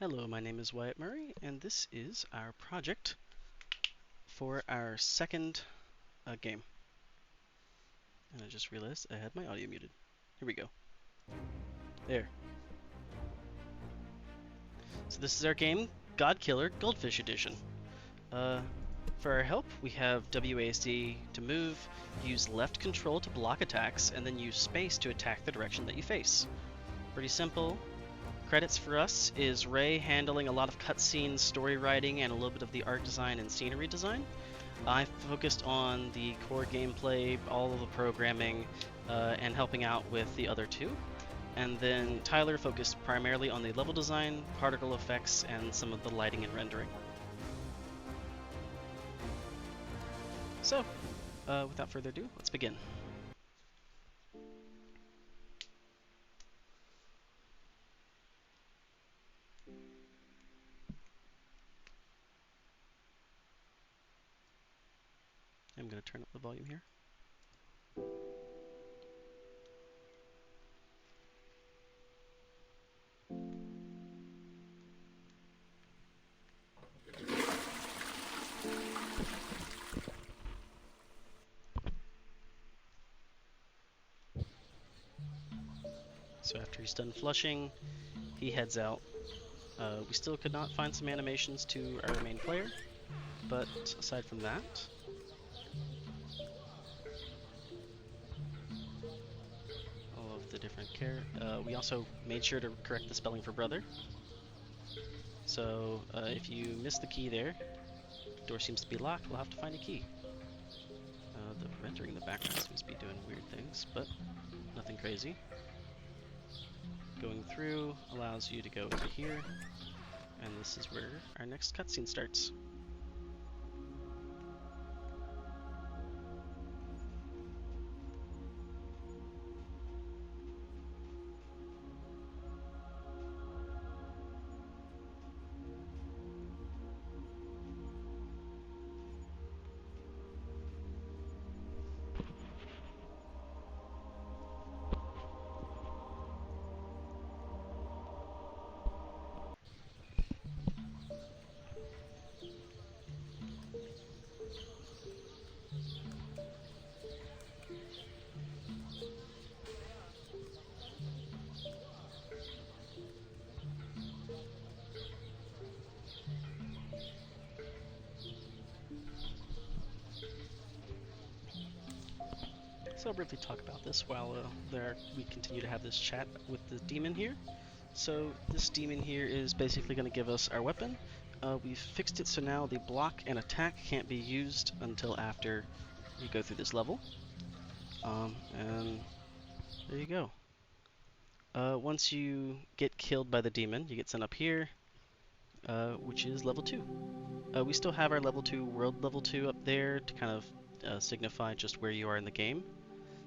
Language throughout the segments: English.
Hello, my name is Wyatt Murray, and this is our project for our second game. And I just realized I had my audio muted. Here we go. There. So this is our game, God Killer Goldfish Edition. For our help, we have WASD to move, use left control to block attacks, and then use space to attack the direction that you face. Pretty simple. Credits for us is Ray handling a lot of cutscenes, story writing, and a little bit of the art design and scenery design. I focused on the core gameplay, all of the programming, and helping out with the other two. And then Tyler focused primarily on the level design, particle effects, and some of the lighting and rendering. So, without further ado, let's begin. I'm going to turn up the volume here. So after he's done flushing, he heads out. We still could not find some animations to our main player, but aside from that, all of the different we also made sure to correct the spelling for brother. So if you miss the key there, the door seems to be locked, we'll have to find a key. The rendering in the background seems to be doing weird things, but nothing crazy. Going through allows you to go over here, and this is where our next cutscene starts. So I'll briefly talk about this while we continue to have this chat with the demon here. So this demon here is basically going to give us our weapon. We've fixed it so now the block and attack can't be used until after you go through this level. And there you go. Once you get killed by the demon, you get sent up here, which is level 2. We still have our level 2, world level 2 up there to kind of signify just where you are in the game.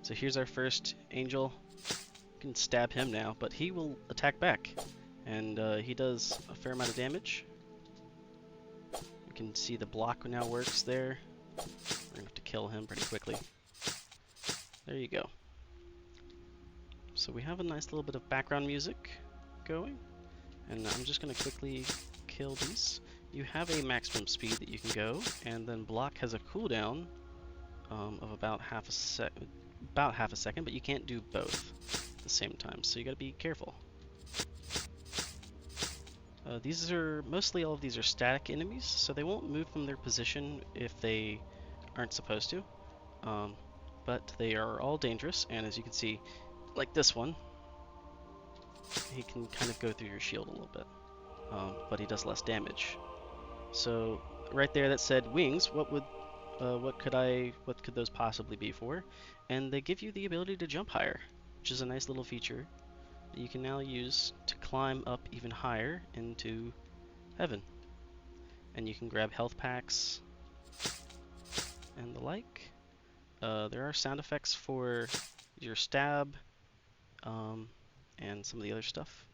So here's our first angel. You can stab him now, but he will attack back. And he does a fair amount of damage. You can see the block now works there. We're going to have to kill him pretty quickly. There you go. So we have a nice little bit of background music going. And I'm just going to quickly kill these. You have a maximum speed that you can go, and then block has a cooldown of about half a second, but you can't do both at the same time, so you gotta be careful. These are mostly all of these are static enemies, so they won't move from their position if they aren't supposed to. But they are all dangerous, and as you can see, like this one, he can kind of go through your shield a little bit, but he does less damage. So right there that said wings. What could those possibly be for? And they give you the ability to jump higher, which is a nice little feature that you can now use to climb up even higher into heaven. And you can grab health packs and the like. There are sound effects for your stab and some of the other stuff,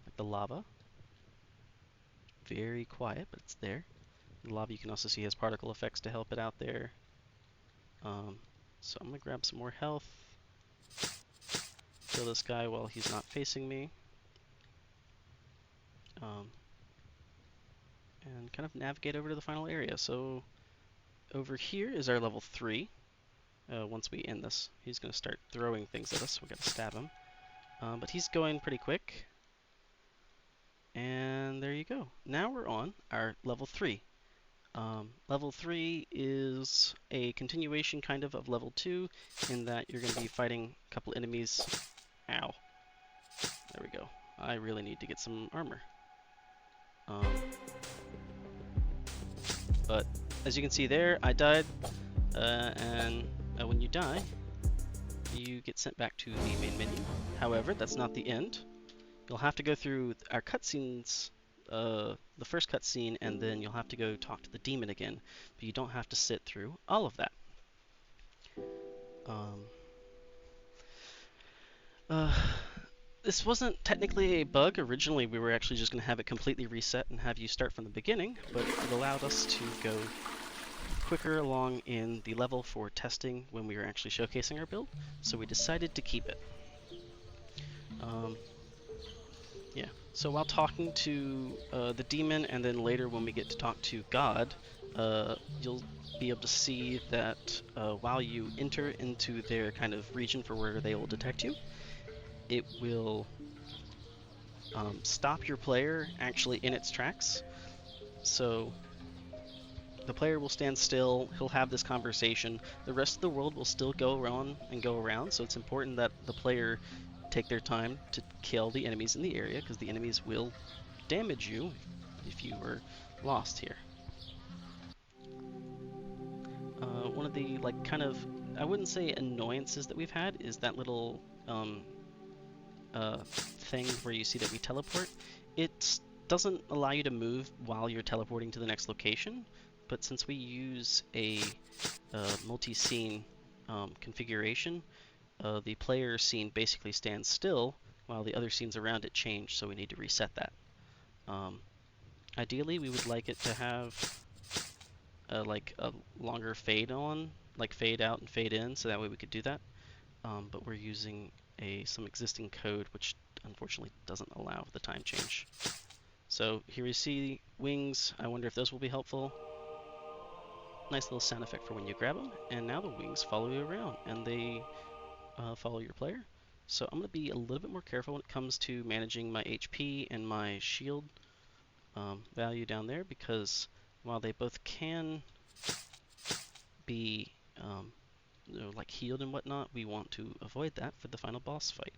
like the lava. Very quiet, but it's there. The lava you can also see has particle effects to help it out there. So I'm going to grab some more health. Kill this guy while he's not facing me. and kind of navigate over to the final area. So over here is our level 3. Once we end this, he's going to start throwing things at us. We're going to stab him. But he's going pretty quick. And there you go. Now we're on our level 3. Level 3 is a continuation kind of level 2 in that you're going to be fighting a couple enemies. Ow. There we go. I really need to get some armor. But as you can see there, I died, and when you die, you get sent back to the main menu. However, that's not the end. You'll have to go through our cutscenes, the first cutscene, and then you'll have to go talk to the demon again, but you don't have to sit through all of that. This wasn't technically a bug. Originally, we were actually just going to have it completely reset and have you start from the beginning, but it allowed us to go quicker along in the level for testing when we were actually showcasing our build, so we decided to keep it. Yeah, so while talking to the demon, and then later when we get to talk to God, you'll be able to see that while you enter into their kind of region for where they will detect you, it will stop your player actually in its tracks. So the player will stand still, he'll have this conversation, the rest of the world will still go around, so it's important that the player take their time to kill the enemies in the area, because the enemies will damage you if you were lost here. One of the kind of, I wouldn't say annoyances that we've had is that little thing where you see that we teleport. It doesn't allow you to move while you're teleporting to the next location, but since we use a multi-scene configuration, the player scene basically stands still while the other scenes around it change, so we need to reset that. Ideally, we would like it to have like a longer fade on, like fade out and fade in, so that way we could do that. But we're using some existing code which unfortunately doesn't allow the time change. So here we see wings. I wonder if those will be helpful. Nice little sound effect for when you grab them, and now the wings follow you around, and they follow your player. So I'm going to be a little bit more careful when it comes to managing my HP and my shield value down there, because while they both can be like healed and whatnot, we want to avoid that for the final boss fight.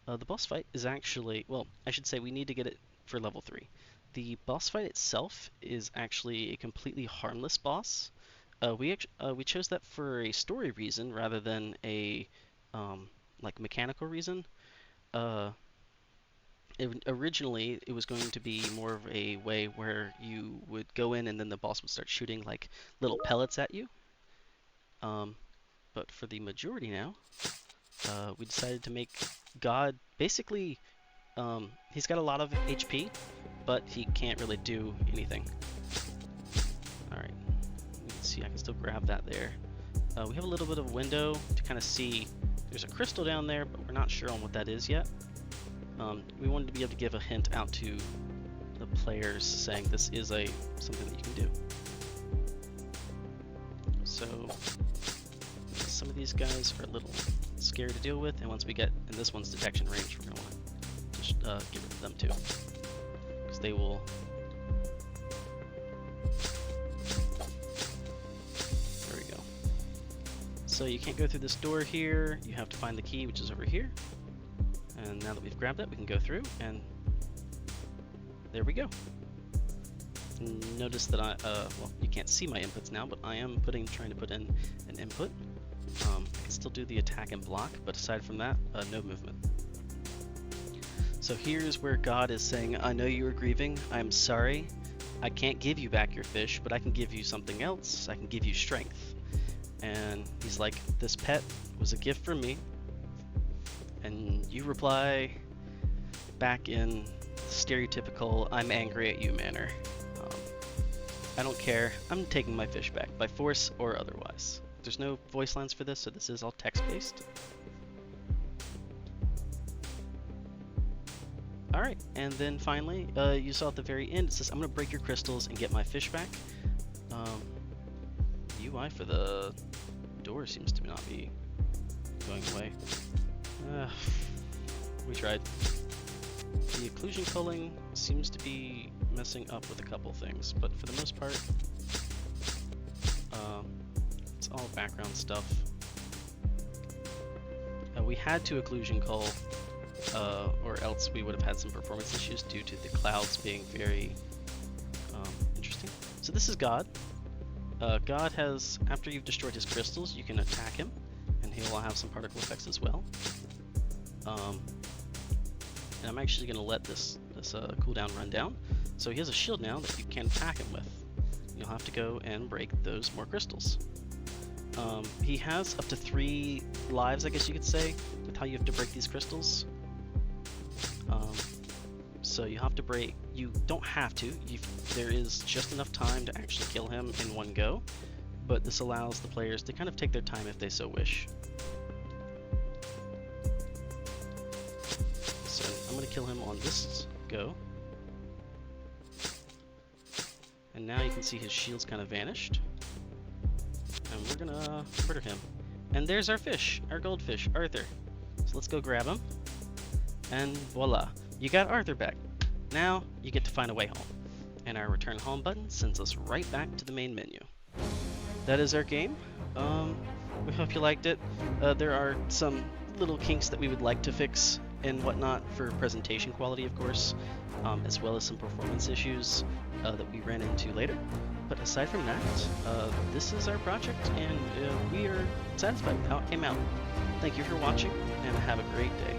The boss fight is actually, well, I should say we need to get it for level 3. The boss fight itself is actually a completely harmless boss. We chose that for a story reason rather than a like mechanical reason. Originally, it was going to be more of a way where you would go in and then the boss would start shooting like little pellets at you. But for the majority now, we decided to make God basically, he's got a lot of HP, but he can't really do anything. Alright, you can see I can still grab that there. We have a little bit of a window to kind of see. There's a crystal down there, but we're not sure on what that is yet. We wanted to be able to give a hint out to the players saying this is something that you can do. So some of these guys are a little scary to deal with, and once we get in this one's detection range, we're going to want to just get rid of them too, because they will. There we go. So you can't go through this door here, you have to find the key, which is over here. And now that we've grabbed it, we can go through, and there we go. Notice that well, you can't see my inputs now, but I am trying to put in an input. I can still do the attack and block, but aside from that, no movement. So here's where God is saying, I know you are grieving, I'm sorry. I can't give you back your fish, but I can give you something else. I can give you strength. And he's like, this pet was a gift from me. And you reply back in stereotypical I'm angry at you manner. I don't care, I'm taking my fish back, by force or otherwise. There's no voice lines for this, so this is all text-based. Alright, and then finally, you saw at the very end, it says, I'm going to break your crystals and get my fish back. UI for the door seems to not be going away. We tried. The occlusion culling seems to be messing up with a couple things, but for the most part, it's all background stuff. We had to occlusion cull, or else we would have had some performance issues due to the clouds being very interesting. So this is God. God has, after you've destroyed his crystals, you can attack him, and he will have some particle effects as well. And I'm actually going to let this cooldown run down. So he has a shield now that you can attack him with. You'll have to go and break those more crystals. He has up to 3 lives, I guess you could say, with how you have to break these crystals. So you have to break, you don't have to, there is just enough time to actually kill him in one go, but this allows the players to kind of take their time if they so wish. So I'm going to kill him on this go. And now you can see his shield's kind of vanished. And we're going to murder him. And there's our fish, our goldfish, Arthur. So let's go grab him. And voila, you got Arthur back. Now you get to find a way home. And our return home button sends us right back to the main menu. That is our game. We hope you liked it. There are some little kinks that we would like to fix and whatnot for presentation quality, of course, as well as some performance issues that we ran into later. But aside from that, this is our project, and we are satisfied with how it came out. Thank you for watching, and have a great day.